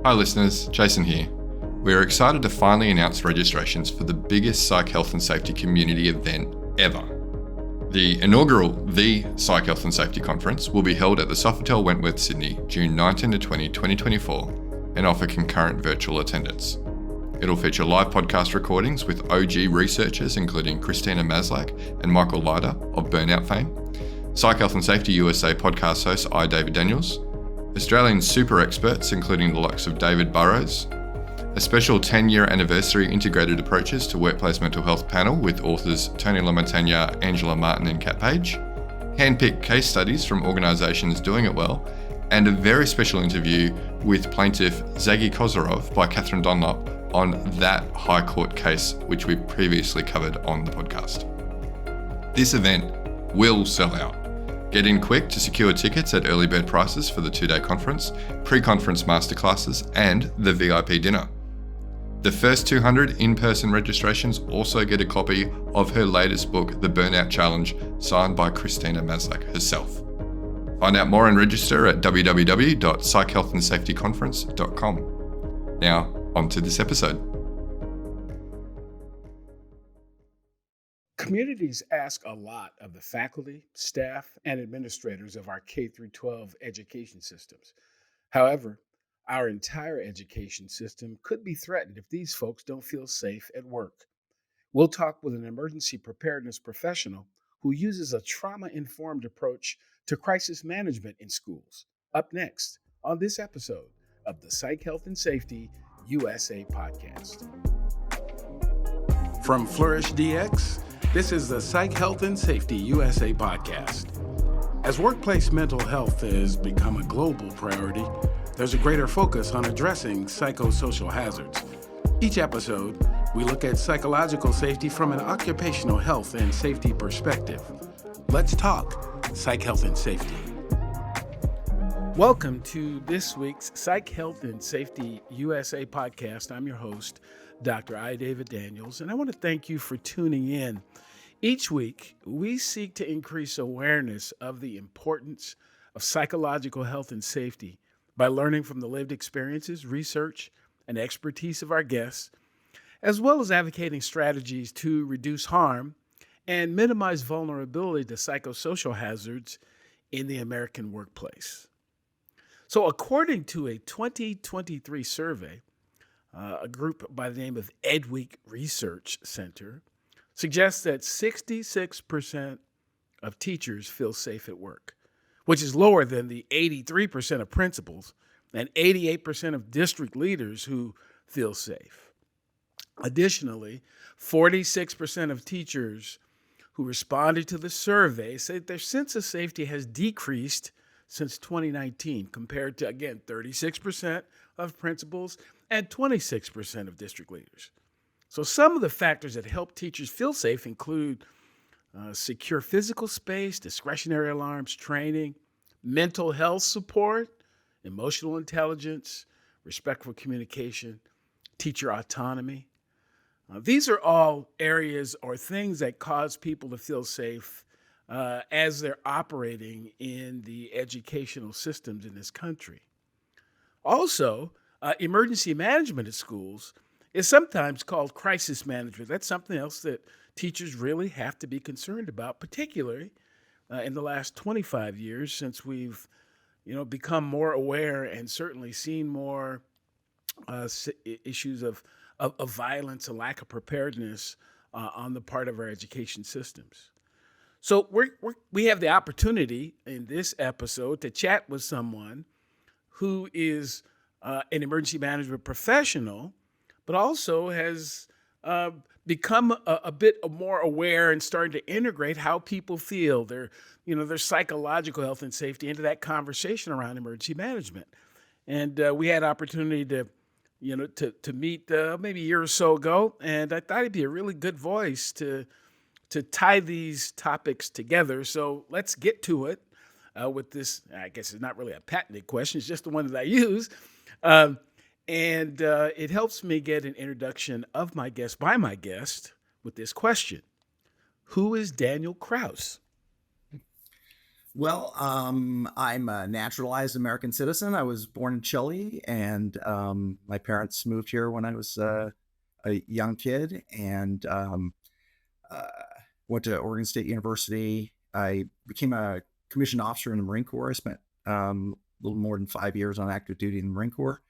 Hi listeners, Jason here. We are excited to finally announce registrations for the biggest psych health and safety community event ever. The inaugural The Psych Health and Safety Conference will be held at the Sofitel Wentworth, Sydney, June 19 to 20, 2024 and offer concurrent virtual attendance. It'll feature live podcast recordings with OG researchers including Christina Maslach and Michael Leiter of Burnout fame, Psych Health and Safety USA podcast host David Daniels, Australian super experts including the likes of David Burrows, a special 10-year anniversary integrated approaches to workplace mental health panel with authors Tony Lamontagna, Angela Martin and Kat Page, hand-picked case studies from organisations doing it well, and a very special interview with plaintiff Zagi Kozarov by Catherine Dunlop on that High Court case which we previously covered on the podcast. This event will sell out. Get in quick to secure tickets at early bird prices for the 2-day conference, pre-conference masterclasses, and the VIP dinner. The first 200 in-person registrations also get a copy of her latest book, The Burnout Challenge, signed by Christina Maslach herself. Find out more and register at www.psychhealthandsafetyconference.com. Now, on to this episode. Communities ask a lot of the faculty, staff, and administrators of our K-12 education systems. However, our entire education system could be threatened if these folks don't feel safe at work. We'll talk with an emergency preparedness professional who uses a trauma-informed approach to crisis management in schools. Up next on this episode of the Psych Health and Safety USA podcast. From Flourish DX, this is the Psych Health and Safety USA podcast. As workplace mental health has become a global priority, there's a greater focus on addressing psychosocial hazards. Each episode, we look at psychological safety from an occupational health and safety perspective. Let's talk Psych Health and Safety. Welcome to this week's Psych Health and Safety USA podcast. I'm your host, Dr. David Daniels, and I want to thank you for tuning in. Each week, we seek to increase awareness of the importance of psychological health and safety by learning from the lived experiences, research, and expertise of our guests, as well as advocating strategies to reduce harm and minimize vulnerability to psychosocial hazards in the American workplace. So according to a 2023 survey, a group by the name of EdWeek Research Center suggests that 66% of teachers feel safe at work, which is lower than the 83% of principals and 88% of district leaders who feel safe. Additionally, 46% of teachers who responded to the survey say their sense of safety has decreased since 2019, compared to, again, 36% of principals and 26% of district leaders. So some of the factors that help teachers feel safe include secure physical space, discretionary alarms, training, mental health support, emotional intelligence, respectful communication, teacher autonomy. These are all areas or things that cause people to feel safe as they're operating in the educational systems in this country. Also, emergency management at schools is sometimes called crisis management. That's something else that teachers really have to be concerned about, particularly in the last 25 years since we've, become more aware and certainly seen more issues of violence and lack of preparedness on the part of our education systems. So we have the opportunity in this episode to chat with someone who is an emergency management professional, but also has become a bit more aware and starting to integrate how people feel, their psychological health and safety into that conversation around emergency management. And we had opportunity to meet maybe a year or so ago, and I thought he'd be a really good voice to tie these topics together. So let's get to it with this. I guess it's not really a patented question; it's just the one that I use. And it helps me get an introduction of my guest by my guest with this question. Who is Daniel Kraus? Well, I'm a naturalized American citizen. I was born in Chile, and my parents moved here when I was a young kid, and uh, went to Oregon State University. I became a commissioned officer in the Marine Corps. I spent a little more than 5 years on active duty in the Marine Corps,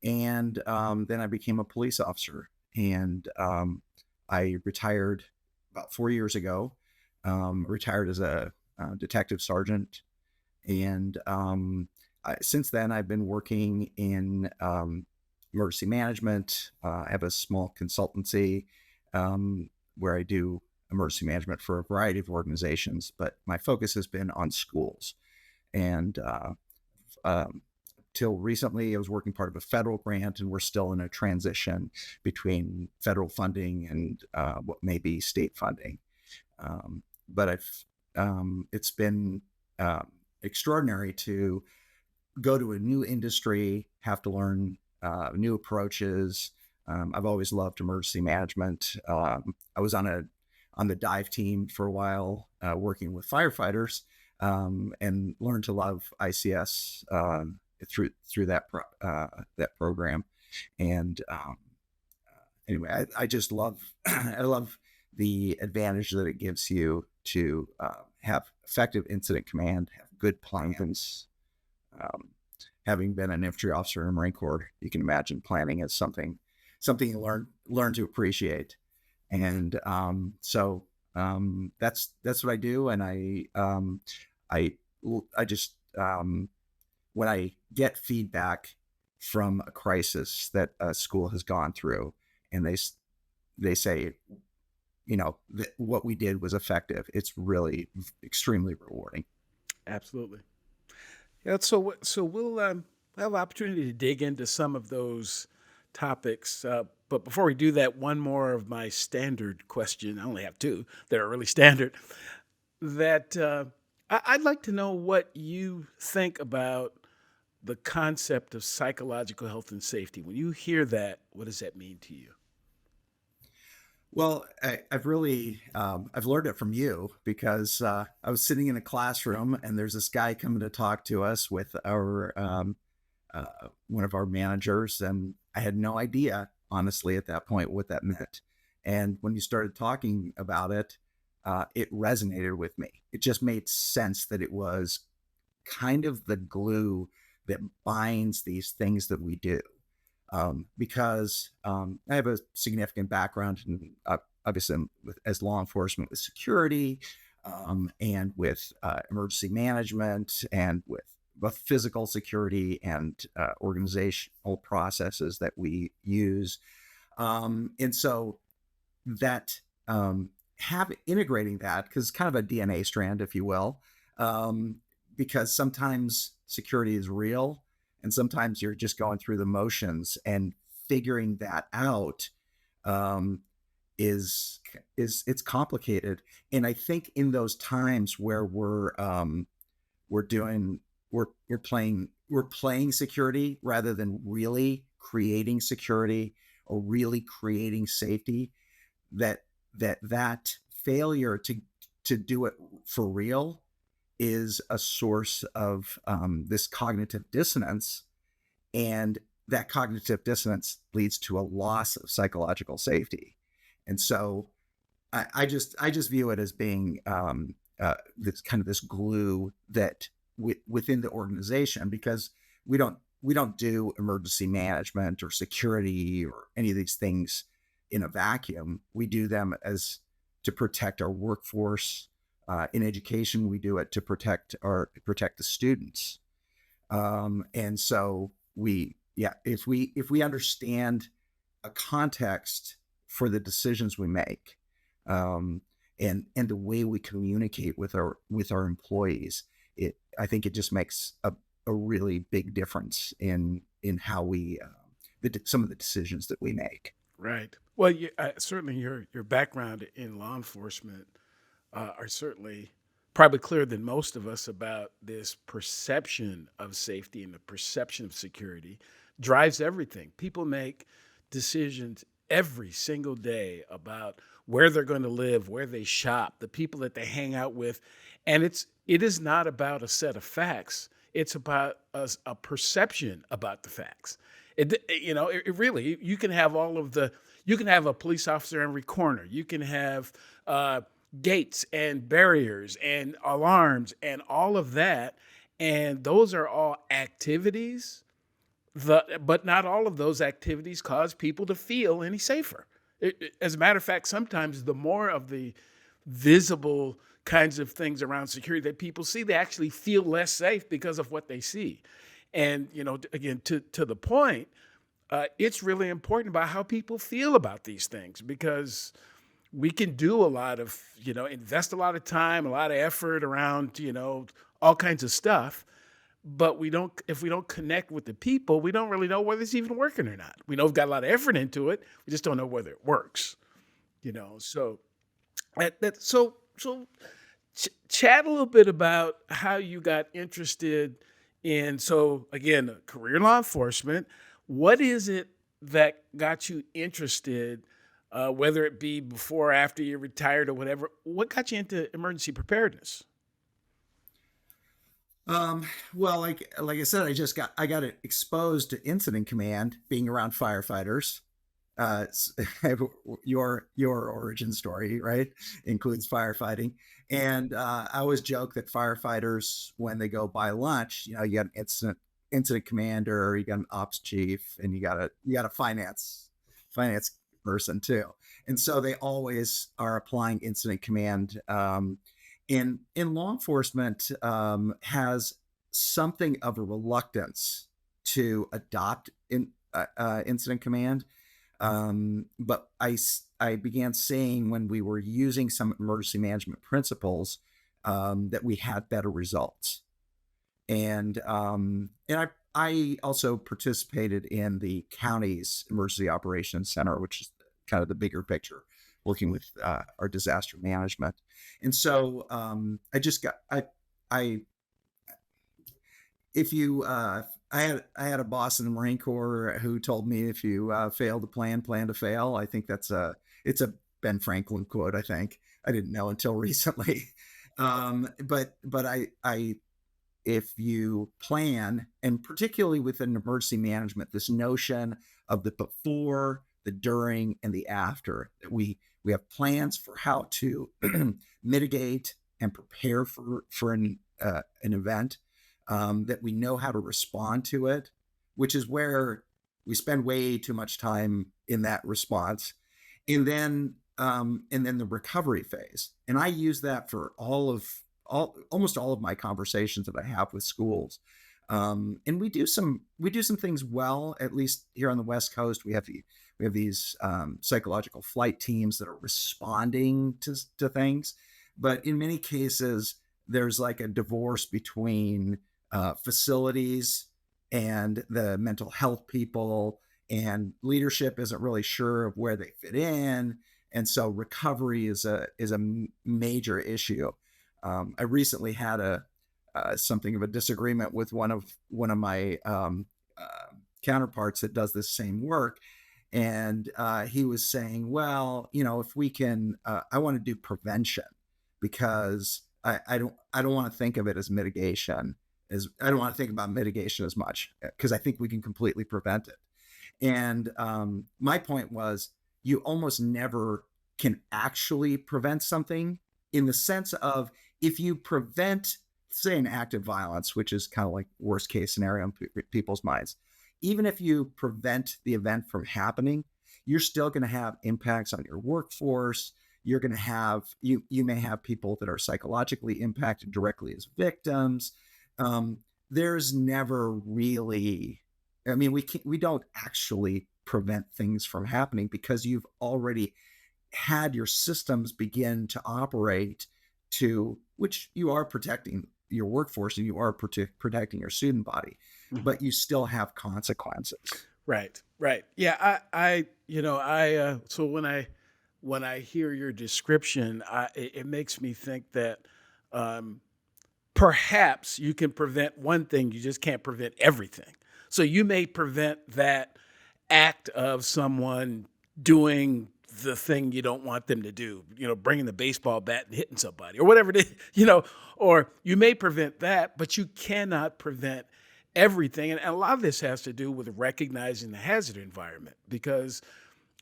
and then I became a police officer, and I retired about 4 years ago. Retired as a detective sergeant, and since then I've been working in emergency management. I have a small consultancy where I do emergency management for a variety of organizations, but my focus has been on schools. And um, till recently, I was working part of a federal grant, and we're still in a transition between federal funding and what may be state funding. But it's been extraordinary to go to a new industry, have to learn new approaches. I've always loved emergency management. I was on the dive team for a while, working with firefighters, and learned to love ICS through that program. And anyway, I just love I love the advantage that it gives you to have effective incident command, have good plans. Um, Having been an infantry officer in the Marine Corps, you can imagine planning is something you learn to appreciate. And that's what I do. And I just when I get feedback from a crisis that a school has gone through, and they say, that what we did was effective, it's really extremely rewarding. Absolutely. Yeah. So we'll have opportunity to dig into some of those topics. But before we do that, one more of my standard question. I only have two that are really standard. That I'd like to know what you think about the concept of psychological health and safety. When you hear that, what does that mean to you? Well, I've really I've learned it from you, because I was sitting in a classroom, and there's this guy coming to talk to us with our one of our managers, and I had no idea, honestly, at that point what that meant. And when you started talking about it, it resonated with me. It just made sense that it was kind of the glue that binds these things that we do. Because I have a significant background in, obviously, as law enforcement, with security, and with emergency management, and with both physical security and organizational processes that we use. And so that have integrating that, because it's kind of a DNA strand, if you will, um, because sometimes security is real, and sometimes you're just going through the motions, and figuring that out um, is it's complicated. And I think in those times where we're doing we're playing security rather than really creating security or really creating safety, that that failure to do it for real is a source of this cognitive dissonance, and that cognitive dissonance leads to a loss of psychological safety. And so I just view it as being this kind of this glue that within the organization, because we don't do emergency management or security or any of these things in a vacuum. We do them as to protect our workforce. In education, we do it to protect the students. And so if we understand a context for the decisions we make, and the way we communicate with our employees, I think it just makes a really big difference in how we some of the decisions that we make. Right. Well, certainly your background in law enforcement are certainly probably clearer than most of us about this perception of safety, and the perception of security drives everything. People make decisions every single day about where they're going to live, where they shop, the people that they hang out with, And it is not about a set of facts. It's about a perception about the facts. It really, you can have you can have a police officer in every corner. You can have gates and barriers and alarms and all of that. And those are all activities, but not all of those activities cause people to feel any safer. As a matter of fact, sometimes the more of the visible kinds of things around security that people see, they actually feel less safe because of what they see. And, again, to the point, it's really important about how people feel about these things, because we can do a lot of, invest a lot of time, a lot of effort around, all kinds of stuff. But if we don't connect with the people, we don't really know whether it's even working or not. We know we've got a lot of effort into it. We just don't know whether it works, So chat a little bit about how you got interested in, so again, career law enforcement. What is it that got you interested, whether it be before or after you retired or whatever? What got you into emergency preparedness? Well, like I said, I got exposed to incident command being around firefighters. Your origin story, right, includes firefighting. And I always joke that firefighters, when they go buy lunch, you got an incident commander, you got an ops chief, and you got a finance person too. And so they always are applying incident command. In law enforcement, has something of a reluctance to adopt incident command. But I began seeing, when we were using some emergency management principles, that we had better results. And I also participated in the county's emergency operations center, which is kind of the bigger picture, working with our disaster management. And so I had a boss in the Marine Corps who told me, if you fail to plan to fail. I think it's a Ben Franklin quote. I think I didn't know until recently. But if you plan, and particularly within emergency management, this notion of the before, the during, and the after, that we have plans for how to mitigate and prepare for an event, that we know how to respond to it, which is where we spend way too much time in that response. And then the recovery phase. And I use that for almost all of my conversations that I have with schools. And we do some things well, at least here on the West Coast. We have these psychological flight teams that are responding to things. But in many cases, there's like a divorce between facilities and the mental health people, and leadership isn't really sure of where they fit in. And so recovery is a major issue. I recently had something of a disagreement with one of my counterparts that does this same work. And he was saying, well, if we can, I want to do prevention, because I don't want to think of it as mitigation. I don't want to think about mitigation as much, because I think we can completely prevent it. And my point was, you almost never can actually prevent something, in the sense of, if you prevent, say, an act of violence, which is kind of like worst case scenario in people's minds, even if you prevent the event from happening, you're still going to have impacts on your workforce. You're going to have, you may have people that are psychologically impacted directly as victims. There's never really, we don't actually prevent things from happening, because you've already had your systems begin to operate to which you are protecting your workforce and you are protecting your student body, but you still have consequences. Right. Yeah. So when I hear your description, it makes me think that, perhaps you can prevent one thing, you just can't prevent everything. So you may prevent that act of someone doing the thing you don't want them to do, bringing the baseball bat and hitting somebody or whatever it is, or you may prevent that, but you cannot prevent everything. And a lot of this has to do with recognizing the hazard environment, because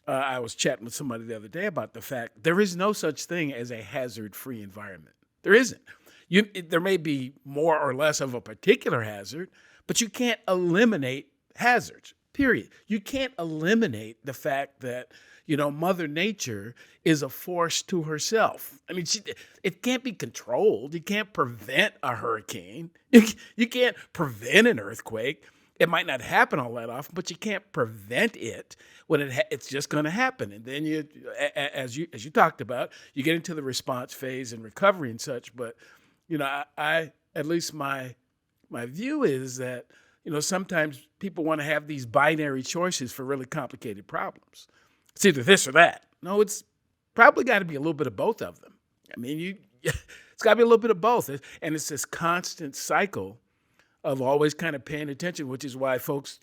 I was chatting with somebody the other day about the fact there is no such thing as a hazard-free environment. There isn't. There may be more or less of a particular hazard, but you can't eliminate hazards, period. You can't eliminate the fact that, Mother Nature is a force to herself. I mean, it can't be controlled. You can't prevent a hurricane. You can't prevent an earthquake. It might not happen all that often, but you can't prevent it when it's just going to happen. And then as you talked about, you get into the response phase and recovery and such. But I at least my view is that sometimes people want to have these binary choices for really complicated problems. It's either this or that. No, it's probably got to be a little bit of both of them. I mean, it's got to be a little bit of both, and it's this constant cycle of always kind of paying attention, which is why folks,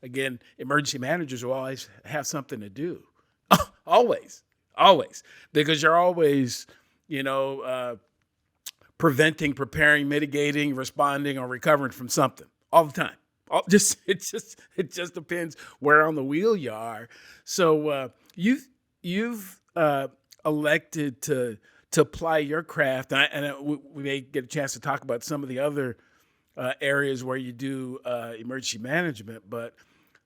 again, emergency managers will always have something to do. always, because you're always, preventing, preparing, mitigating, responding, or recovering from something all the time. It just depends where on the wheel you are. So you've elected to apply your craft, and we may get a chance to talk about some of the other areas where you do emergency management. But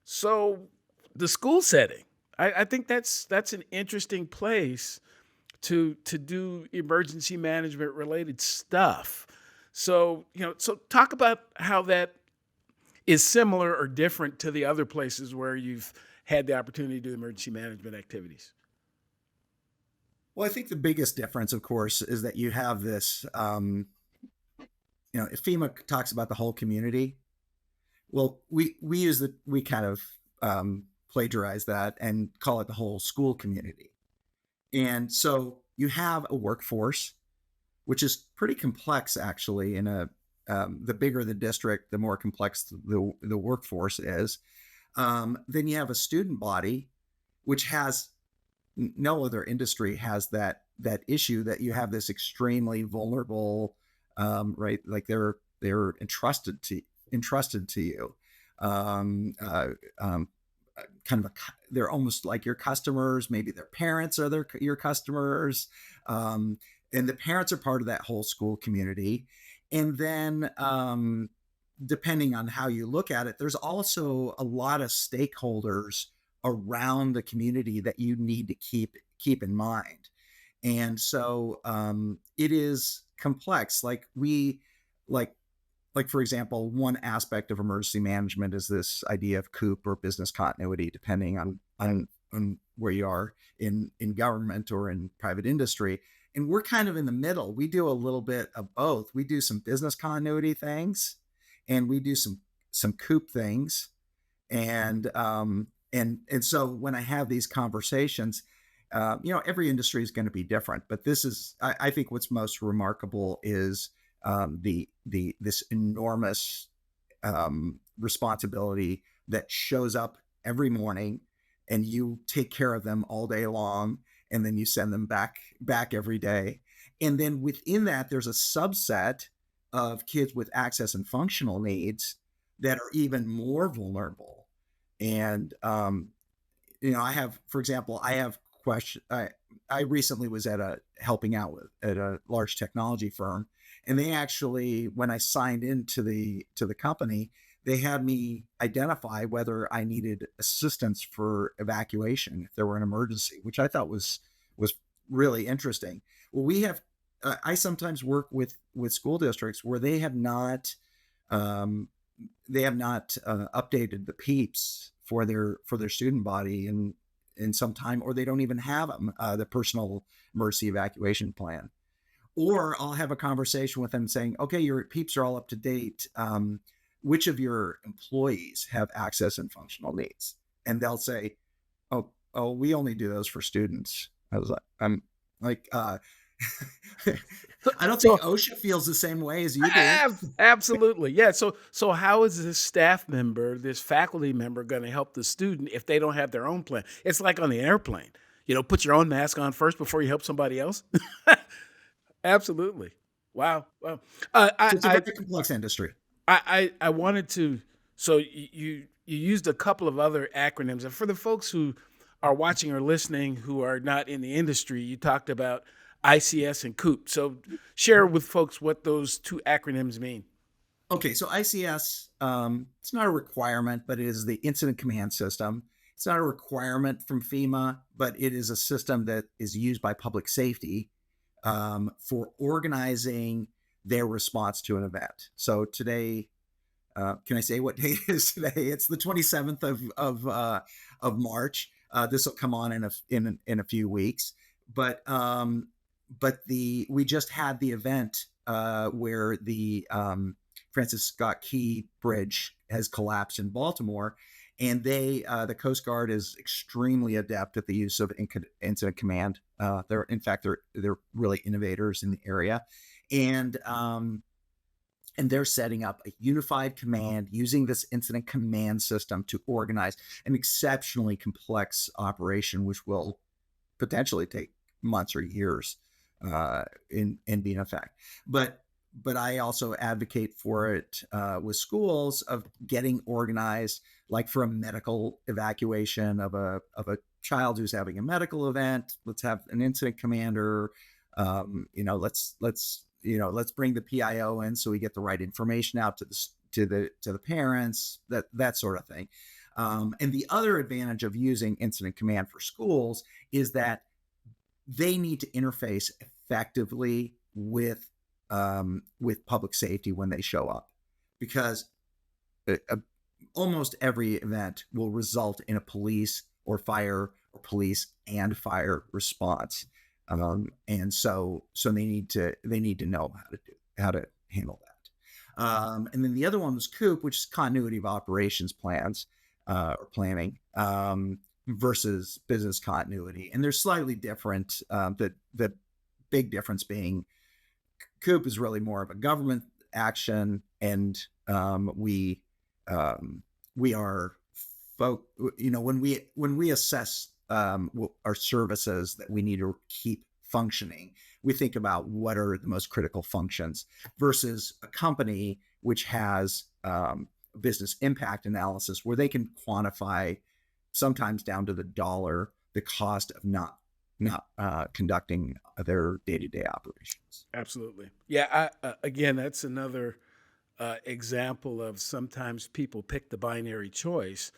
so the school setting, I think that's an interesting place to do emergency management related stuff. So so talk about how that is similar or different to the other places where you've had the opportunity to do emergency management activities. Well, I think the biggest difference, of course, is that you have this, if FEMA talks about the whole community, well, we kind of plagiarize that and call it the whole school community. And so you have a workforce, which is pretty complex, actually. The bigger the district, the more complex the workforce is. Then you have a student body, which has no other industry has that issue, that you have this extremely vulnerable, right? Like they're entrusted to you, kind of they're almost like your customers. Maybe their parents are your customers, and the parents are part of that whole school community. And then, depending on how you look at it, there's also a lot of stakeholders around the community that you need to keep in mind. And so it is complex. Like for example, one aspect of emergency management is this idea of COOP, or business continuity, depending on where you are in government or in private industry. And we're kind of in the middle. We do a little bit of both. We do some business continuity things, and we do some COOP things. And so when I have these conversations, every industry is going to be different. But this is, I think, what's most remarkable is this enormous responsibility that shows up every morning, and you take care of them all day long. And then you send them back every day. And then within that, there's a subset of kids with access and functional needs that are even more vulnerable. And, I have questions. I recently was helping out at a large technology firm, and they actually, when I signed into the company, they had me identify whether I needed assistance for evacuation if there were an emergency, which I thought was really interesting. Well, we have, I sometimes work with school districts where they have not updated the PEEPs for their student body in some time, or they don't even have them, the personal emergency evacuation plan. Or I'll have a conversation with them saying, okay, your PEEPs are all up to date. Which of your employees have access and functional needs? And they'll say, oh, we only do those for students. I'm like, I don't think OSHA feels the same way as you do. Absolutely. Yeah. So how is this staff member, this faculty member, going to help the student if they don't have their own plan? It's like on the airplane. put your own mask on first before you help somebody else. Absolutely. Wow. Wow. So it's a very complex industry. I wanted to. So you used a couple of other acronyms, and for the folks who are watching or listening who are not in the industry, you talked about ICS and COOP. So share with folks what those two acronyms mean. Okay, so ICS, it's not a requirement, but it is the incident command system. It's not a requirement from FEMA, but it is a system that is used by public safety for organizing their response to an event. So today, can I say what date it is today? It's the 27th of March. This will come on in a few weeks, but we just had the event where the Francis Scott Key Bridge has collapsed in Baltimore, and the Coast Guard is extremely adept at the use of incident command. They're really innovators in the area, and they're setting up a unified command using this incident command system to organize an exceptionally complex operation, which will potentially take months or years in being effect. But I also advocate for it with schools of getting organized, like for a medical evacuation of a child who's having a medical event. Let's have an incident commander. Let's bring the PIO in so we get the right information out to the parents. That sort of thing. And the other advantage of using incident command for schools is that they need to interface effectively with public safety when they show up, because almost every event will result in a police or fire or police and fire response, and so they need to know how to handle that. And then the other one was COOP, which is continuity of operations plans or planning versus business continuity, and they're slightly different. The big difference being COOP is really more of a government action, and we are when we assess our services that we need to keep functioning, we think about what are the most critical functions, versus a company which has business impact analysis where they can quantify, sometimes down to the dollar, the cost of not conducting their day-to-day operations. Absolutely. Yeah. Again, that's another example of sometimes people pick the binary choice.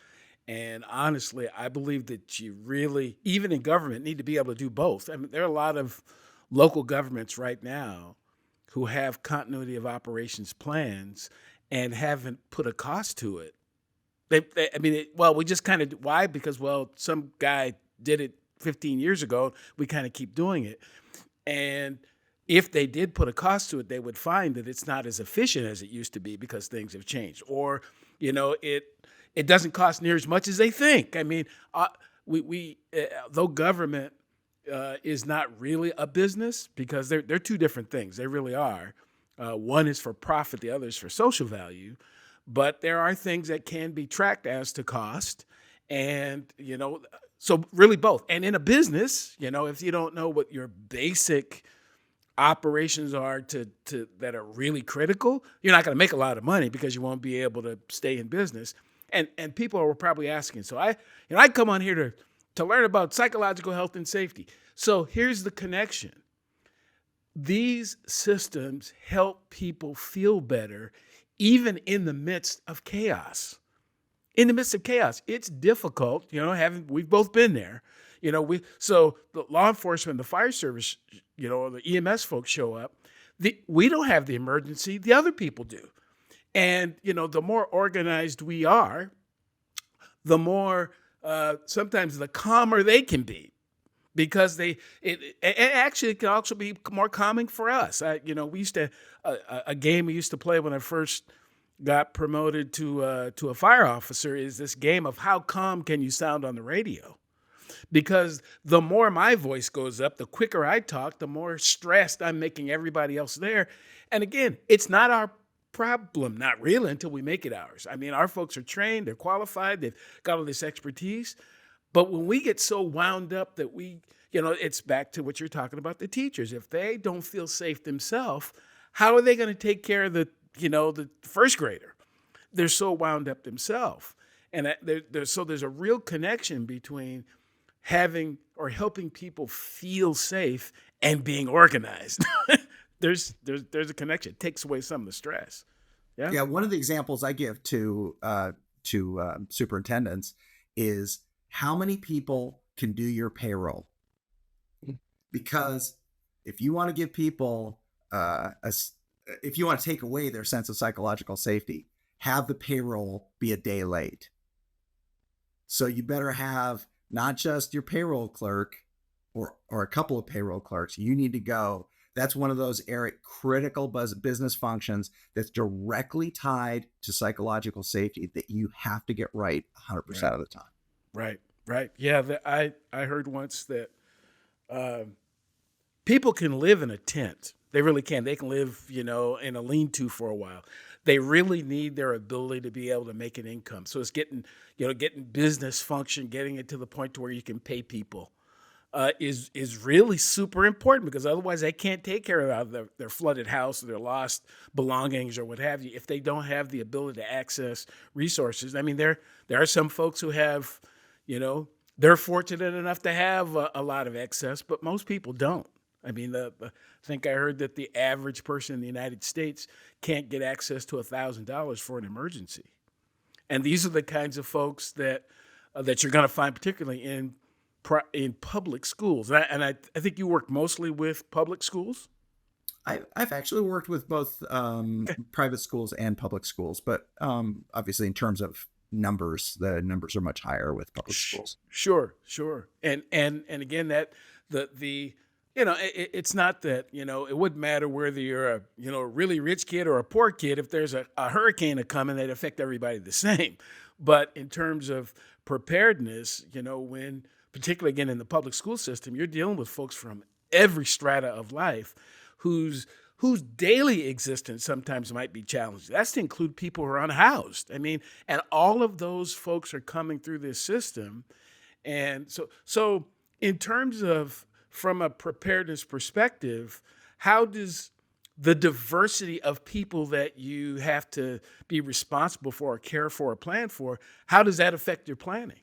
And honestly, I believe that you really, even in government, need to be able to do both. I mean, there are a lot of local governments right now who have continuity of operations plans and haven't put a cost to it. We just kind of, why? Because, some guy did it 15 years ago, we kind of keep doing it. And if they did put a cost to it, they would find that it's not as efficient as it used to be because things have changed. Or, it doesn't cost near as much as they think. I mean, though government is not really a business, because they're two different things. They really are. One is for profit, the other is for social value. But there are things that can be tracked as to cost. And, so really both. And in a business, if you don't know what your basic operations are that are really critical, you're not going to make a lot of money because you won't be able to stay in business. And people are probably asking. So I come on here to learn about psychological health and safety. So here's the connection. These systems help people feel better, even in the midst of chaos. In the midst of chaos, it's difficult. We've both been there. So the law enforcement, the fire service, the EMS folks show up. We don't have the emergency. The other people do. And, the more organized we are, the more sometimes the calmer they can be, because it actually can also be more calming for us. We used to, a game we used to play when I first got promoted to a fire officer is this game of how calm can you sound on the radio? Because the more my voice goes up, the quicker I talk, the more stressed I'm making everybody else there. And again, it's not our problem, not really, until we make it ours. I mean, our folks are trained, they're qualified, they've got all this expertise. But when we get so wound up that it's back to what you're talking about, the teachers. If they don't feel safe themselves, how are they going to take care of the first grader? They're so wound up themselves. And there's a real connection between having or helping people feel safe and being organized. there's a connection. It takes away some of the stress. Yeah. Yeah. One of the examples I give to superintendents is how many people can do your payroll. Because if you want to give people if you want to take away their sense of psychological safety, have the payroll be a day late. So you better have not just your payroll clerk or a couple of payroll clerks. You need to go. That's one of those critical business functions that's directly tied to psychological safety that you have to get right 100% of the time. Right. Yeah, I heard once that people can live in a tent. They really can. They can live, in a lean-to for a while. They really need their ability to be able to make an income. So it's getting business function, getting it to the point to where you can pay people is really super important, because otherwise they can't take care of their flooded house or their lost belongings or what have you if they don't have the ability to access resources. I mean, there are some folks who have, they're fortunate enough to have a lot of excess, but most people don't. I mean, I think I heard that the average person in the United States can't get access to $1,000 for an emergency. And these are the kinds of folks that you're going to find particularly in public schools. And I think you work mostly with public schools? I've actually worked with both private schools and public schools, but obviously in terms of numbers, the numbers are much higher with public schools. Sure. And again, that it's not that, it wouldn't matter whether you're a really rich kid or a poor kid. If there's a hurricane coming, that'd affect everybody the same. But in terms of preparedness, when particularly again in the public school system, you're dealing with folks from every strata of life whose daily existence sometimes might be challenged. That's to include people who are unhoused. I mean, and all of those folks are coming through this system. And so in terms of, from a preparedness perspective, how does the diversity of people that you have to be responsible for or care for or plan for, how does that affect your planning?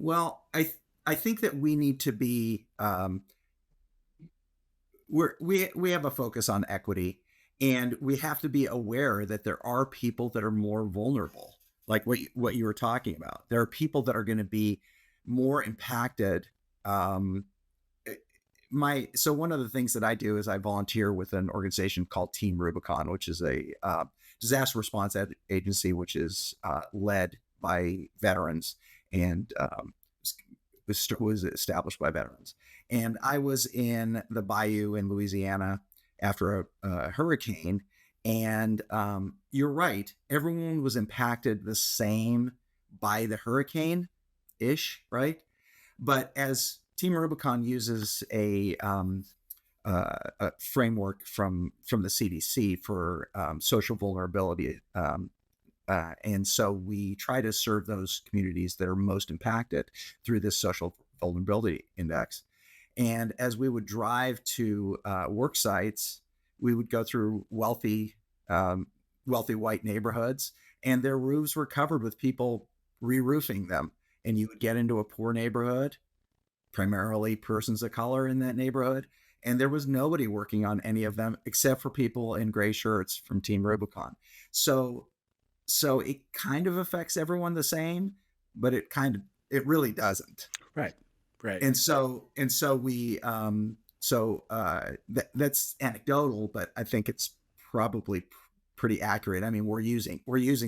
Well, I think that we need to be we have a focus on equity, and we have to be aware that there are people that are more vulnerable, like what you were talking about. There are people that are going to be more impacted. So one of the things that I do is I volunteer with an organization called Team Rubicon, which is a disaster response agency, which is led by veterans and was established by veterans. And I was in the bayou in Louisiana after a hurricane, and you're right, everyone was impacted the same by the hurricane-ish, right? But as Team Rubicon uses a framework from the CDC for social vulnerability, and so we try to serve those communities that are most impacted through this social vulnerability index. And as we would drive to work sites, we would go through wealthy white neighborhoods, and their roofs were covered with people re-roofing them. And you would get into a poor neighborhood, primarily persons of color in that neighborhood, and there was nobody working on any of them except for people in gray shirts from Team Rubicon. So it kind of affects everyone the same, but it really doesn't. Right. And so we that's anecdotal, but I think it's probably pretty accurate. I mean, we're using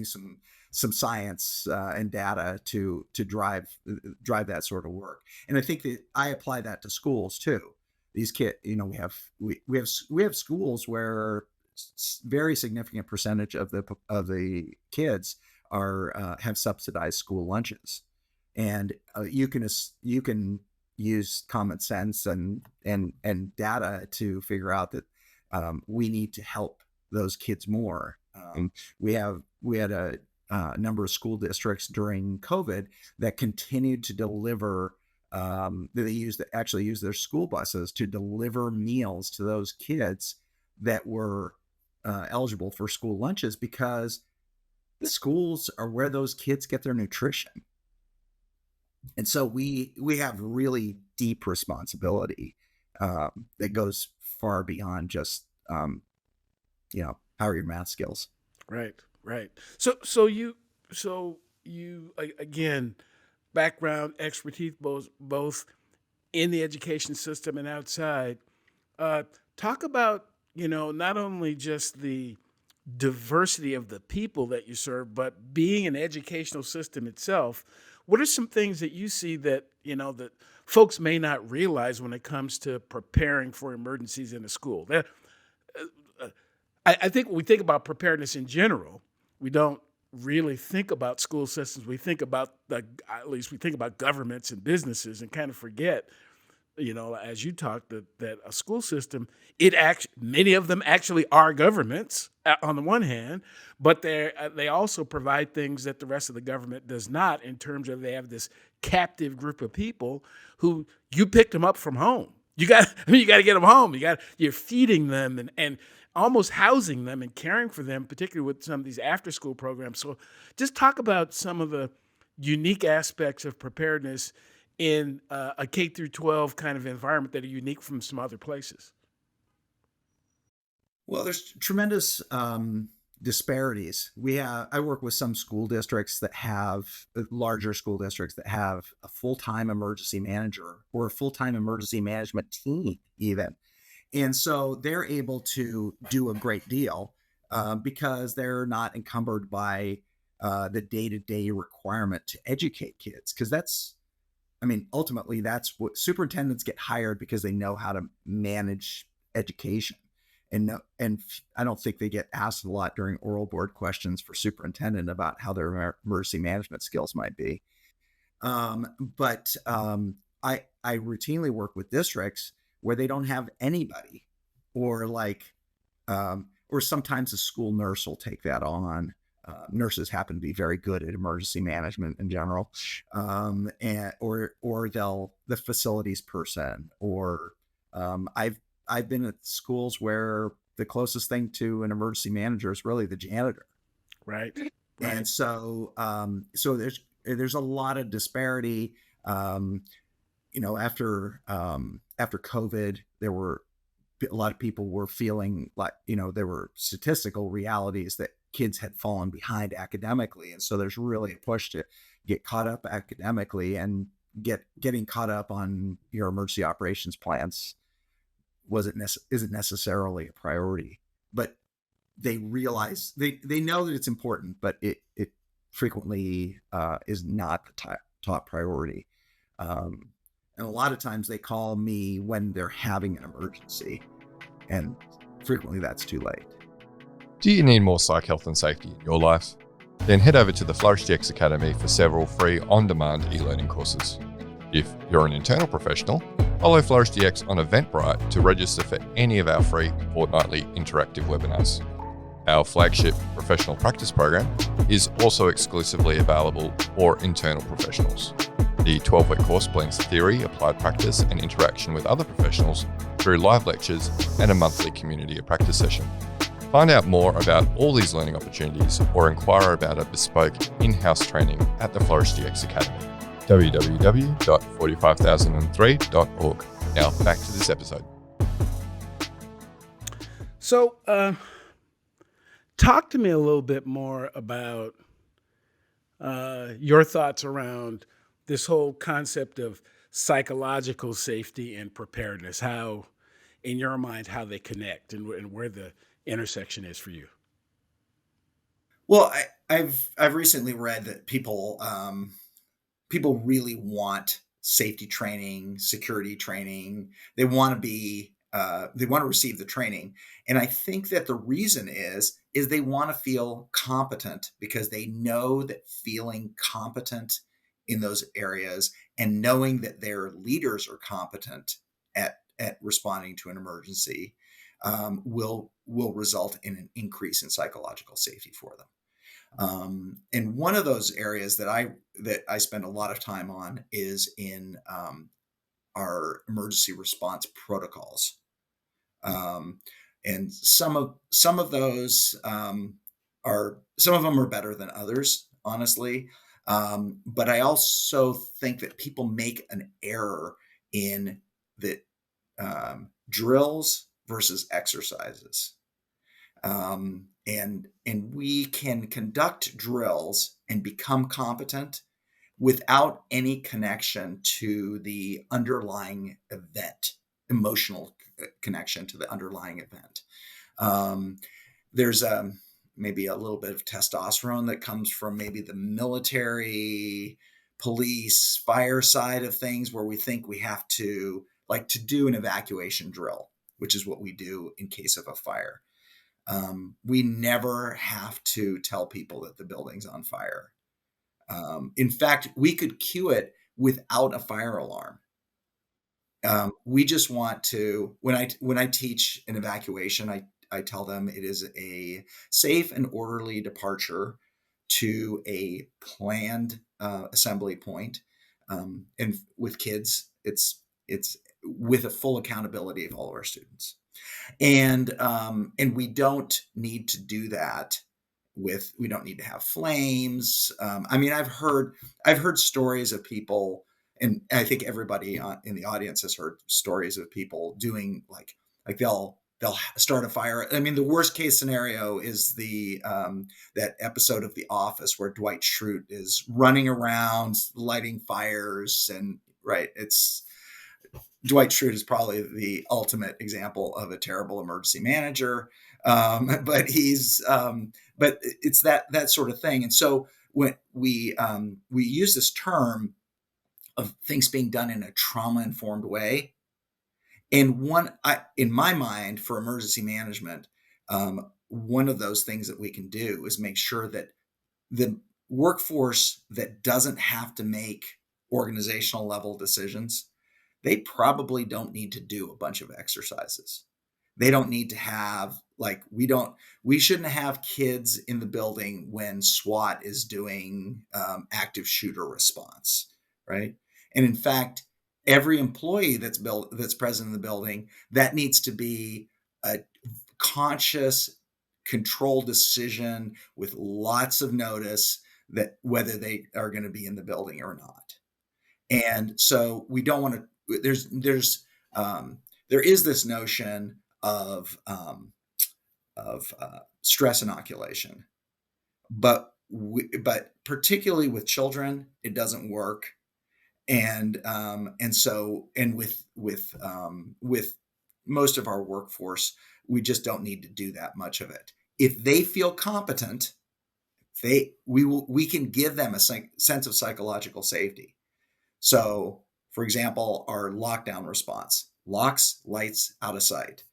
some science and data to drive that sort of work, and I think that I apply that to schools too. These kids, we have schools where very significant percentage of the kids have subsidized school lunches, and you can use common sense and data to figure out that we need to help those kids more. We had number of school districts during COVID that continued to deliver. They actually use their school buses to deliver meals to those kids that were eligible for school lunches, because the schools are where those kids get their nutrition. And so we have really deep responsibility that goes far beyond just how are your math skills. Right. So you again, background expertise both in the education system and outside. Talk about not only just the diversity of the people that you serve, but being an educational system itself. What are some things that you see that that folks may not realize when it comes to preparing for emergencies in a school? I think when we think about preparedness in general, we don't really think about school systems. We think about at least we think about governments and businesses, and kind of forget, as you talked, that a school system, many of them actually are governments on the one hand, but they also provide things that the rest of the government does not, in terms of they have this captive group of people who you picked them up from home. You got to get them home. You're feeding them and almost housing them and caring for them, particularly with some of these after school programs. So just talk about some of the unique aspects of preparedness in a K through 12 kind of environment that are unique from some other places. Well, there's tremendous disparities. I work with some school districts that have larger school districts that have a full-time emergency manager or a full-time emergency management team even. And so they're able to do a great deal because they're not encumbered by the day-to-day requirement to educate kids. Because ultimately that's what superintendents get hired, because they know how to manage education. And I don't think they get asked a lot during oral board questions for superintendent about how their emergency management skills might be. But I routinely work with districts where they don't have anybody, or or sometimes a school nurse will take that on. Nurses happen to be very good at emergency management in general, or the facilities person, or I've been at schools where the closest thing to an emergency manager is really the janitor. Right. And so there's a lot of disparity. After COVID, there were a lot of people were feeling like, there were statistical realities that kids had fallen behind academically. And so there's really a push to get caught up academically, and getting caught up on your emergency operations plans isn't necessarily a priority, but they realize they know that it's important, but it frequently is not the top priority. And a lot of times they call me when they're having an emergency, and frequently that's too late. Do you need more psych health and safety in your life? Then head over to the FlourishDX Academy for several free on-demand e-learning courses. If you're an internal professional, follow FlourishDX on Eventbrite to register for any of our free fortnightly interactive webinars. Our flagship professional practice program is also exclusively available for internal professionals. The 12-week course blends theory, applied practice, and interaction with other professionals through live lectures and a monthly community of practice session. Find out more about all these learning opportunities, or inquire about a bespoke in-house training at the FlourishDX Academy. www.45003.org. Now back to this episode. So, talk to me a little bit more about your thoughts around this whole concept of psychological safety and preparedness. How, in your mind, how they connect, and where the intersection is for you. Well, I've recently read that people really want safety training, security training. They want to receive the training. And I think that the reason is they want to feel competent, because they know that feeling competent in those areas and knowing that their leaders are competent at responding to an emergency will result in an increase in psychological safety for them. And one of those areas that I spend a lot of time on is in our emergency response protocols. Um, and some of those some of them are better than others, honestly. But I also think that people make an error in the drills versus exercises. And we can conduct drills and become competent without any connection to the underlying event, emotional connection to the underlying event. Um, there's maybe a little bit of testosterone that comes from maybe the military, police, fire side of things, where we think we have to, like, to do an evacuation drill, which is what we do in case of a fire. We never have to tell people that the building's on fire. In fact, we could cue it without a fire alarm. We just want to, when I teach an evacuation, I tell them it is a safe and orderly departure to a planned assembly point. And with kids, it's with a full accountability of all of our students. And we don't need to do that we don't need to have flames. I mean, I've heard stories of people, and I think everybody in the audience has heard stories of people doing like they'll start a fire. I mean, the worst case scenario is the that episode of The Office where Dwight Schrute is running around lighting fires, and right, it's Dwight Schrute is probably the ultimate example of a terrible emergency manager. But but it's that sort of thing. And so when we use this term of things being done in a trauma-informed way, and in my mind, for emergency management, one of those things that we can do is make sure that the workforce that doesn't have to make organizational level decisions, they probably don't need to do a bunch of exercises. They don't need to have, we shouldn't have kids in the building when SWAT is doing active shooter response, right? And in fact, every employee that's present in the building, that needs to be a conscious, controlled decision with lots of notice that whether they are going to be in the building or not. And so we don't want to. There is this notion of stress inoculation, but particularly with children, it doesn't work. And with most of our workforce, we just don't need to do that much of it. If they feel competent, we can give them a sense of psychological safety. So, for example, our lockdown response: locks, lights, out of sight.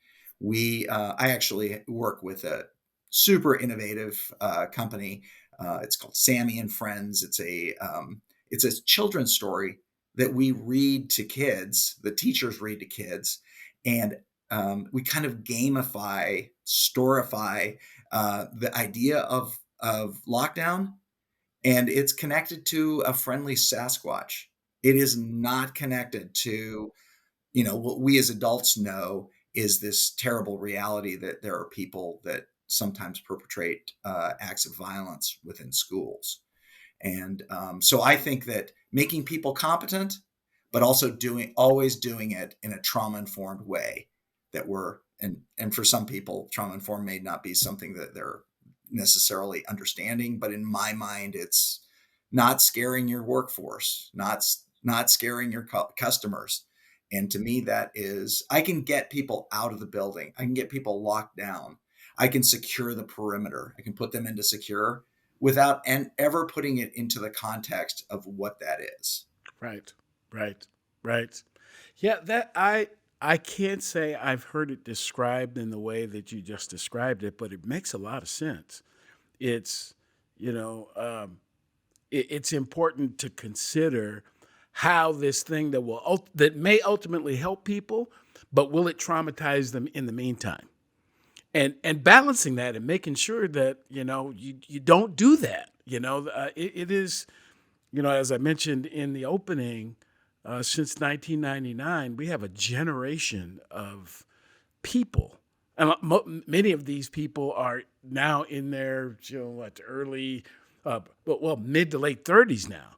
I actually work with a super innovative company. It's called Sammy and Friends. It's a children's story that we read to kids. The teachers read to kids, and we kind of gamify, storify the idea of lockdown, and it's connected to a friendly Sasquatch. It is not connected to, what we as adults know is this terrible reality that there are people that sometimes perpetrate acts of violence within schools. And so I think that making people competent, but also always doing it in a trauma-informed way, and for some people, trauma-informed may not be something that they're necessarily understanding, but in my mind, it's not scaring your workforce, not scaring your customers. And to me, that is, I can get people out of the building. I can get people locked down. I can secure the perimeter. I can put them into secure without ever putting it into the context of what that is. Right. Yeah, that I can't say I've heard it described in the way that you just described it, but it makes a lot of sense. It's, it's important to consider how this thing that may ultimately help people, but will it traumatize them in the meantime? and balancing that and making sure that, you don't do that. It is, as I mentioned in the opening, since 1999, we have a generation of people. And many of these people are now in their, early, mid to late 30s now,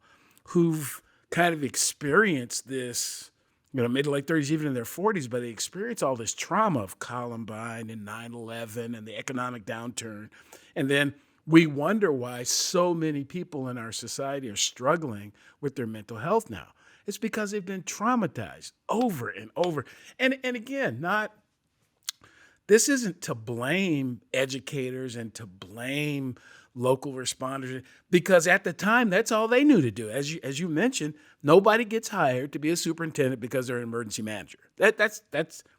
who've kind of experienced this, mid to late 30s, even in their 40s, but they experience all this trauma of Columbine and 9/11 and the economic downturn. And then we wonder why so many people in our society are struggling with their mental health now. It's because they've been traumatized over and over. And again, this isn't to blame educators and to blame local responders, because at the time, that's all they knew to do. As you mentioned, nobody gets hired to be a superintendent because they're an emergency manager. That's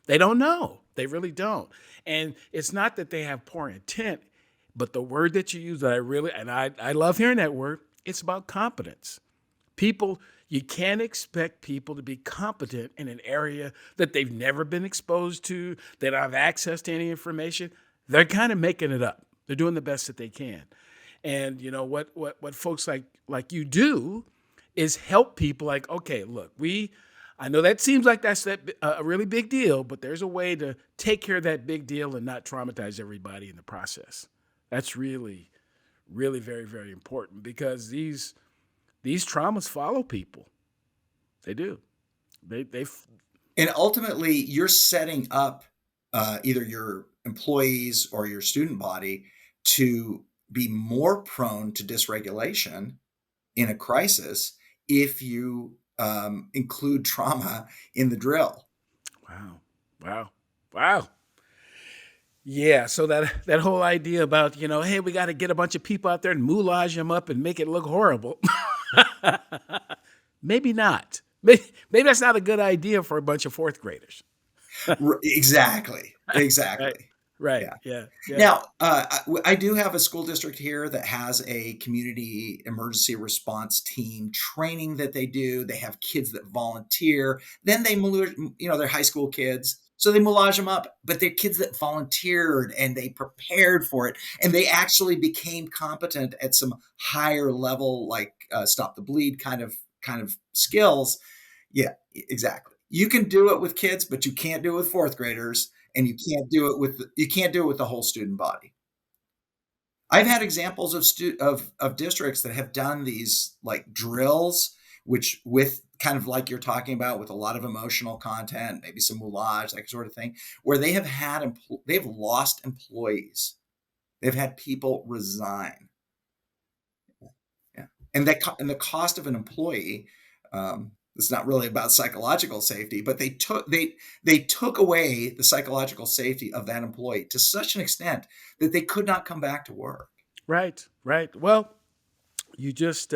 they don't know. They really don't. And it's not that they have poor intent, but the word that you use that I love hearing that word, it's about competence. You can't expect people to be competent in an area that they've never been exposed to, they don't have access to any information. They're kind of making it up. They're doing the best that they can. And what folks like you do is help people like, okay, look, I know that seems like that's a really big deal, but there's a way to take care of that big deal and not traumatize everybody in the process. That's really, really very, very important, because these traumas follow people. They do. And ultimately, you're setting up either your employees or your student body to be more prone to dysregulation in a crisis if you include trauma in the drill. Wow. Yeah, so that whole idea about, hey, we got to get a bunch of people out there and moulage them up and make it look horrible. Maybe not. Maybe that's not a good idea for a bunch of fourth graders. Exactly. Right. Yeah. Now, I do have a school district here that has a community emergency response team training that they do. They have kids that volunteer. Then they're high school kids. So they moulage them up, but they're kids that volunteered and they prepared for it. And they actually became competent at some higher level, like stop the bleed kind of skills. Yeah, exactly. You can do it with kids, but you can't do it with fourth graders. And you can't do it with the whole student body. I've had examples of districts that have done these like drills, which with kind of like you're talking about, with a lot of emotional content, maybe some moulage, that sort of thing, where they have they've lost employees. They've had people resign. Yeah, and the cost of an employee. It's not really about psychological safety, but they took away the psychological safety of that employee to such an extent that they could not come back to work. Right. Well, you've just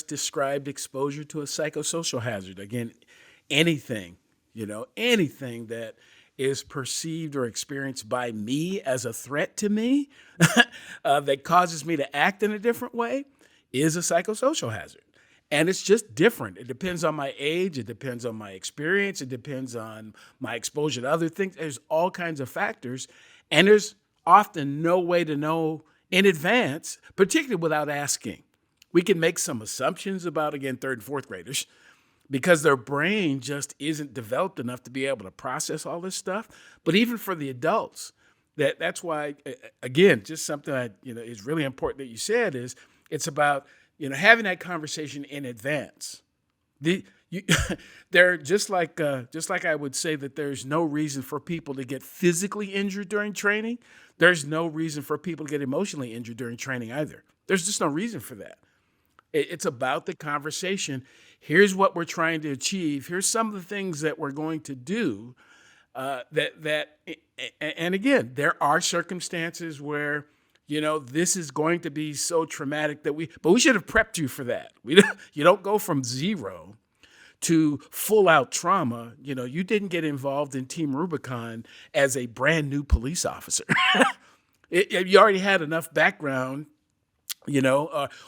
described exposure to a psychosocial hazard. Again, anything that is perceived or experienced by me as a threat to me that causes me to act in a different way is a psychosocial hazard. And it's just different. It depends on my age. It depends on my experience. It depends on my exposure to other things. There's all kinds of factors. And there's often no way to know in advance, particularly without asking. We can make some assumptions about, again, third and fourth graders, because their brain just isn't developed enough to be able to process all this stuff. But even for the adults, that's why, again, just something that is really important that you said is it's about having that conversation in advance. They're just like I would say that there's no reason for people to get physically injured during training. There's no reason for people to get emotionally injured during training either. There's just no reason for that. It's about the conversation. Here's what we're trying to achieve. Here's some of the things that we're going to do. And again, there are circumstances where this is going to be so traumatic but we should have prepped you for that. You don't go from zero to full out trauma. You didn't get involved in Team Rubicon as a brand new police officer. You already had enough background,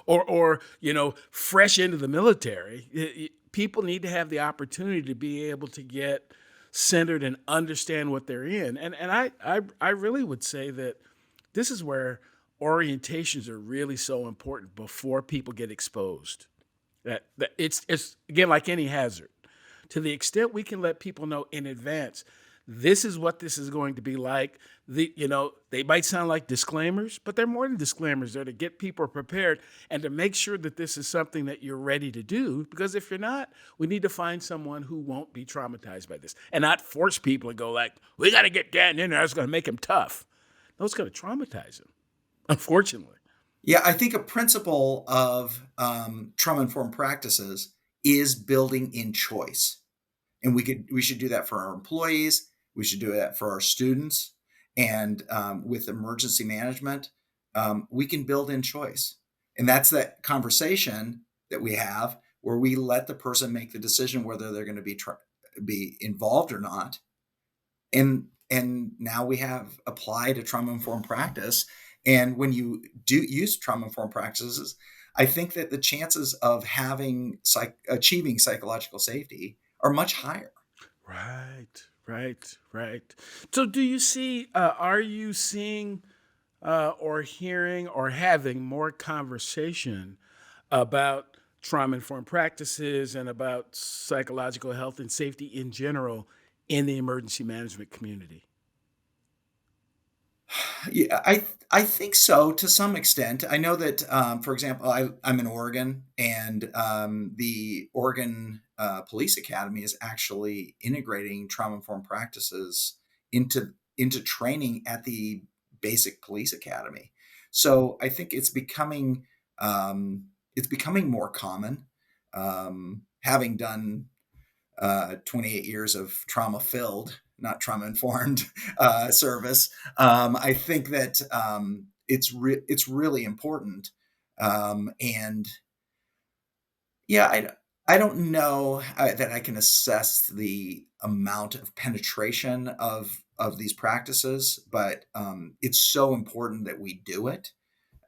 or fresh into the military. People need to have the opportunity to be able to get centered and understand what they're in. And I really would say that this is where orientations are really so important before people get exposed. That it's again like any hazard. To the extent we can let people know in advance, this is what this is going to be like. They might sound like disclaimers, but they're more than disclaimers. They're to get people prepared and to make sure that this is something that you're ready to do. Because if you're not, we need to find someone who won't be traumatized by this and not force people to go like, we got to get Dan in there. It's going to make him tough. No, it's going to traumatize him, unfortunately. Yeah, I think a principle of trauma-informed practices is building in choice. And we should do that for our employees. We should do that for our students. And with emergency management, we can build in choice. And that's that conversation that we have where we let the person make the decision whether they're going to be involved or not. And now we have applied a trauma-informed practice. And when you do use trauma-informed practices, I think that the chances of achieving psychological safety are much higher. Right. So are you seeing or hearing or having more conversation about trauma-informed practices and about psychological health and safety in general in the emergency management community? Yeah, I think so to some extent. I know that, for example, I'm in Oregon, and the Oregon Police Academy is actually integrating trauma-informed practices into training at the basic police academy. So I think it's becoming more common. Having done 28 years of trauma-filled, not trauma-informed service, I think that it's really important. And yeah, I don't know that I can assess the amount of penetration of these practices, but it's so important that we do it,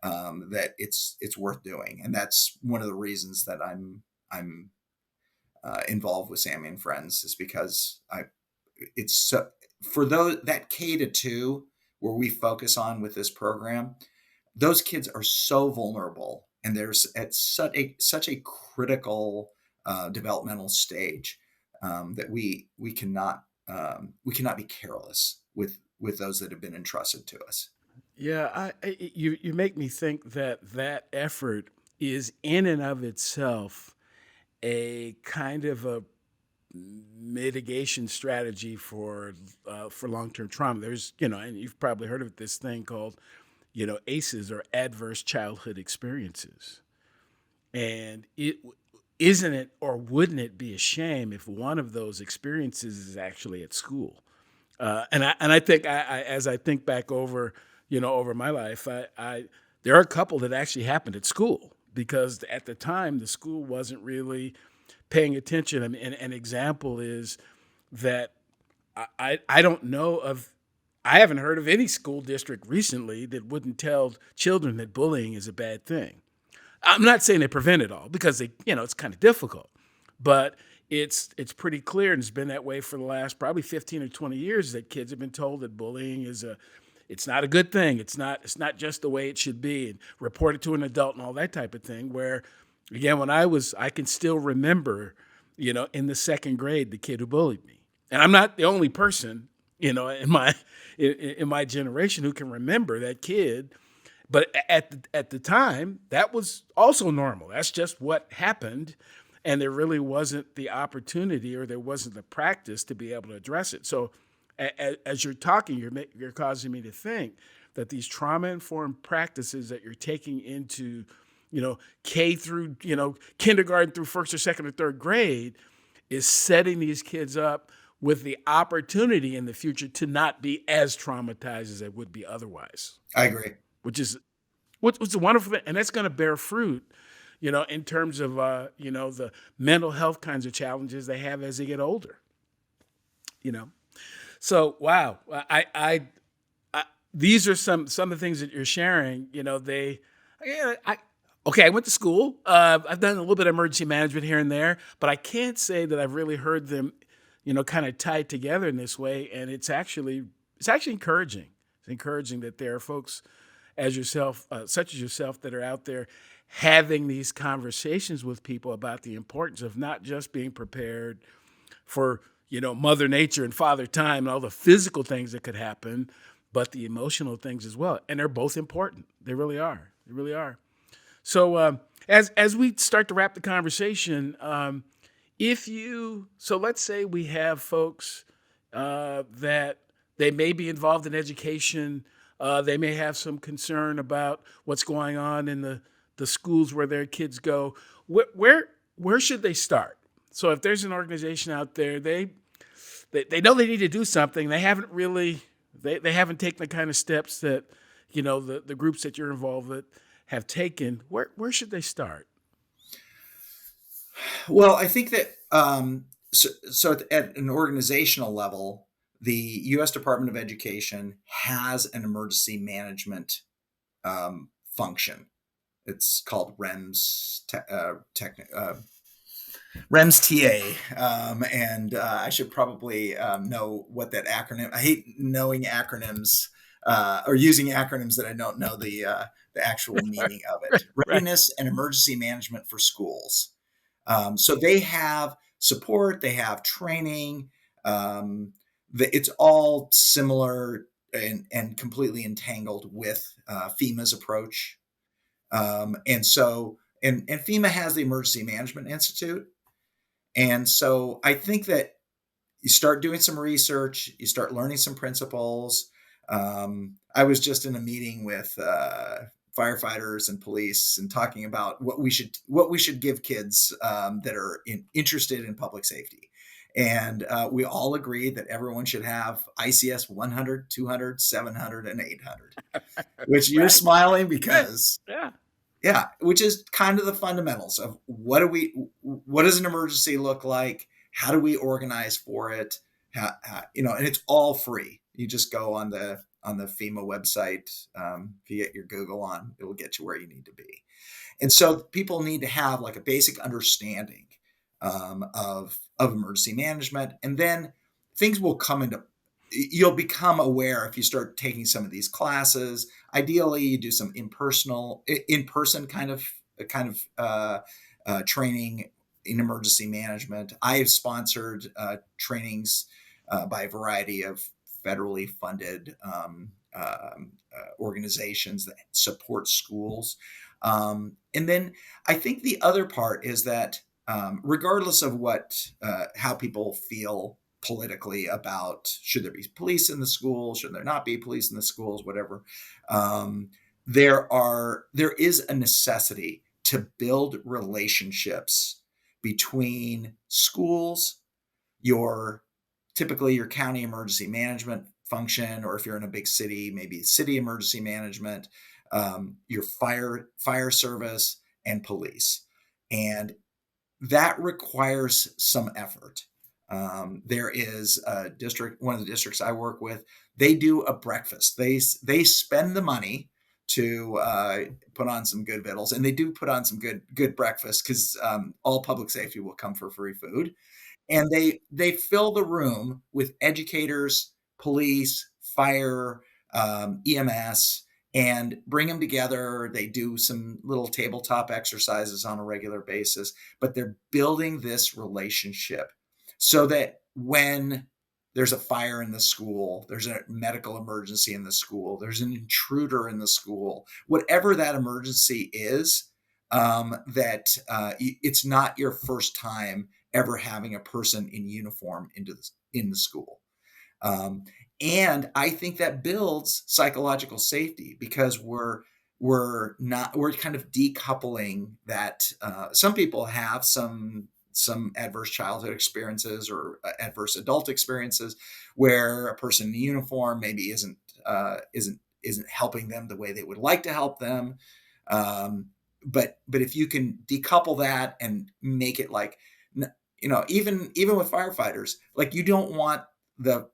that it's worth doing, and that's one of the reasons that I'm involved with Sammy and Friends, is because it's so, for that K-2 where we focus on with this program, those kids are so vulnerable, and there's at such a critical developmental stage that we cannot be careless with those that have been entrusted to us. Yeah, you make me think that effort is in and of itself a kind of a mitigation strategy for long-term trauma. There's, and you've probably heard of this thing called, ACEs, or adverse childhood experiences. And isn't it, or wouldn't it be a shame if one of those experiences is actually at school? And I think as I think back over my life, there are a couple that actually happened at school, because at the time the school wasn't really paying attention. I mean, an example is that I don't know of, I haven't heard of any school district recently that wouldn't tell children that bullying is a bad thing. I'm not saying they prevent it all, because it's kind of difficult, but it's pretty clear, and it's been that way for the last probably 15 or 20 years, that kids have been told that bullying it's not a good thing. It's not just the way it should be, and report it to an adult and all that type of thing. Where, again, I can still remember, in the second grade, the kid who bullied me, and I'm not the only person, in my generation who can remember that kid. But at the time, that was also normal. That's just what happened, and there really wasn't the opportunity, or there wasn't the practice to be able to address it. So, as you're talking, you're causing me to think that these trauma-informed practices that you're taking into, K through, kindergarten through first or second or third grade, is setting these kids up with the opportunity in the future to not be as traumatized as they would be otherwise. I agree. Which is what's a wonderful thing, and that's going to bear fruit, in terms of the mental health kinds of challenges they have as they get older. So wow, I these are some of the things that you're sharing. I went to school. I've done a little bit of emergency management here and there, but I can't say that I've really heard them kind of tied together in this way. And it's actually encouraging. It's encouraging that there are folks as yourself, such as yourself, that are out there having these conversations with people about the importance of not just being prepared for, Mother Nature and Father Time and all the physical things that could happen, but the emotional things as well. And they're both important. They really are. They really are. So as we start to wrap the conversation, so let's say we have folks that they may be involved in education. They may have some concern about what's going on in the schools where their kids go. Where should they start? So if there's an organization out there, they know they need to do something. They haven't really they haven't taken the kind of steps that the groups that you're involved with have taken. Where should they start? Well, I think that so at an organizational level, the U.S. Department of Education has an emergency management function. It's called REMS TA, and I should probably know what that acronym. I hate knowing acronyms or using acronyms that I don't know the actual meaning of it. Readiness and Emergency Management for Schools. So they have support, they have training. It's all similar and completely entangled with FEMA's approach. And FEMA has the Emergency Management Institute. And so I think that you start doing some research, you start learning some principles. I was just in a meeting with firefighters and police and talking about what we should give kids that are interested in public safety. And we all agreed that everyone should have ICS 100, 200, 700, and 800, which you're smiling because yeah, which is kind of the fundamentals of what does an emergency look like? How do we organize for it? And it's all free. You just go on the FEMA website. If you get your Google on, it'll get you where you need to be. And so people need to have like a basic understanding of emergency management, and then things will you'll become aware if you start taking some of these classes. Ideally, you do some in-person kind of training in emergency management. I have sponsored trainings by a variety of federally funded organizations that support schools. And then I think the other part is that regardless of how people feel politically about should there be police in the schools, should there not be police in the schools, whatever, there is a necessity to build relationships between schools, typically your county emergency management function, or if you're in a big city, maybe city emergency management, your fire service, and police. And that requires some effort. There is one of the districts I work with, they do a breakfast. They spend the money to put on some good victuals, and they do put on some good breakfast because all public safety will come for free food. And they fill the room with educators, police, fire, EMS, and bring them together. They do some little tabletop exercises on a regular basis, but they're building this relationship so that when there's a fire in the school, there's a medical emergency in the school, there's an intruder in the school, whatever that emergency is, that it's not your first time ever having a person in uniform in the school. And I think that builds psychological safety because we're kind of decoupling that. Some people have some adverse childhood experiences or adverse adult experiences where a person in uniform maybe isn't helping them the way they would like to help them. But if you can decouple that and make it like, even with firefighters, like you don't want the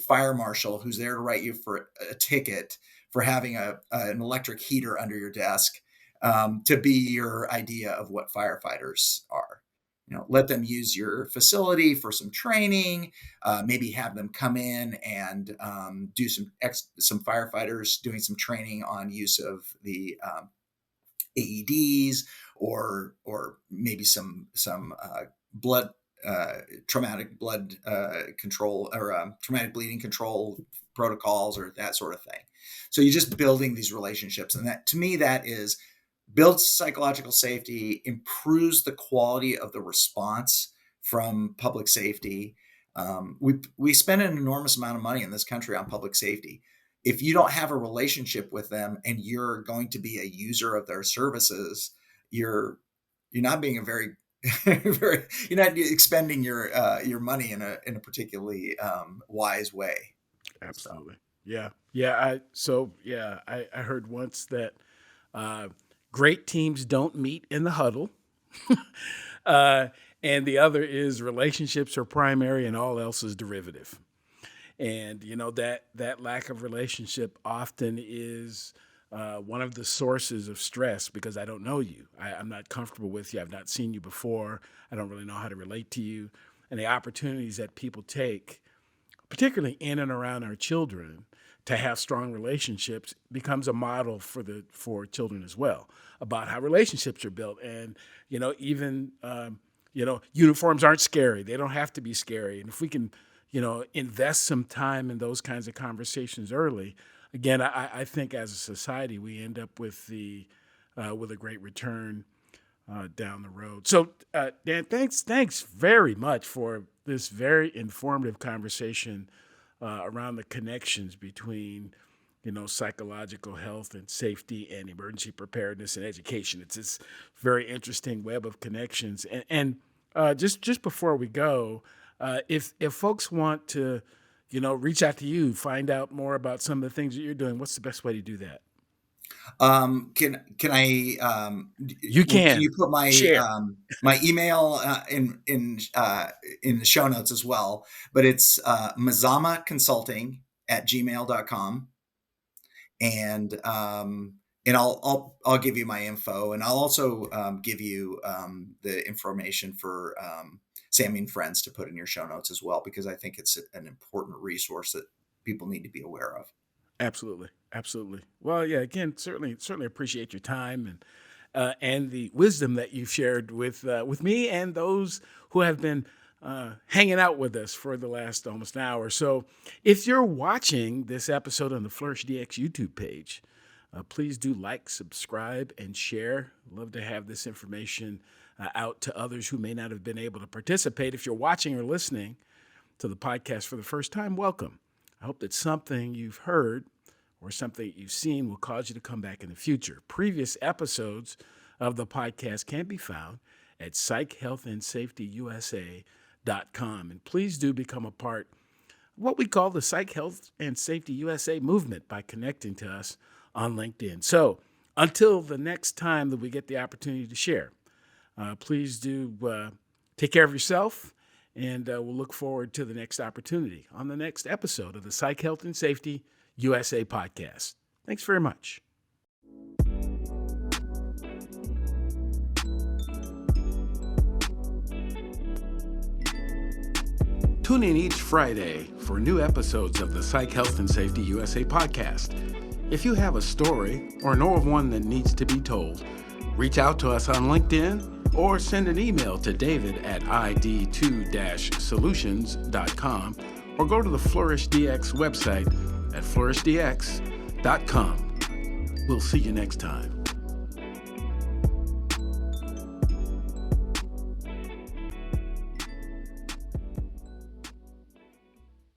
fire marshal who's there to write you for a ticket for having an electric heater under your desk to be your idea of what firefighters are. let them use your facility for some training, maybe have them come in and do some firefighters doing some training on use of the AEDs, or maybe some blood traumatic blood control, or traumatic bleeding control protocols, or that sort of thing. So you're just building these relationships, and that, to me, that is builds psychological safety, improves the quality of the response from public safety. We spend an enormous amount of money in this country on public safety. If you don't have a relationship with them and you're going to be a user of their services, you're not being a very you're not expending your money in a particularly wise way. Absolutely. So. Yeah. I heard once that great teams don't meet in the huddle. And the other is relationships are primary and all else is derivative. And, that lack of relationship often is one of the sources of stress, because I don't know you. I'm not comfortable with you. I've not seen you before. I don't really know how to relate to you. And the opportunities that people take, particularly in and around our children, to have strong relationships becomes a model for children as well, about how relationships are built. And, even, uniforms aren't scary. They don't have to be scary. And if we can, invest some time in those kinds of conversations early, again, I think as a society, we end up with a great return down the road. So, Dan, thanks very much for this very informative conversation around the connections between, psychological health and safety and emergency preparedness and education. It's this very interesting web of connections. And just before we go, if folks want to, reach out to you, find out more about some of the things that you're doing, what's the best way to do that? Can I? You can. Can you put my my email in the show notes as well? But it's mazamaconsulting@gmail.com, and I'll give you my info, and I'll also give you the information for Sammy and Friends to put in your show notes as well, because I think it's an important resource that people need to be aware of. Absolutely. Well, yeah. Again, certainly appreciate your time and the wisdom that you've shared with me and those who have been hanging out with us for the last almost an hour. So, if you're watching this episode on the Flourish DX YouTube page, please do like, subscribe, and share. Love to have this information out to others who may not have been able to participate. If you're watching or listening to the podcast for the first time, welcome. I hope that something you've heard or something you've seen will cause you to come back in the future. Previous episodes of the podcast can be found at psychealthandsafetyusa.com. And please do become a part of what we call the Psych Health and Safety USA movement by connecting to us on LinkedIn. So until the next time that we get the opportunity to share, please do take care of yourself. And we'll look forward to the next opportunity on the next episode of the Psych Health and Safety USA podcast. Thanks very much. Tune in each Friday for new episodes of the Psych Health and Safety USA podcast. If you have a story or know of one that needs to be told, reach out to us on LinkedIn or send an email to david@id2-solutions.com, or go to the Flourish DX website at flourishdx.com. We'll see you next time.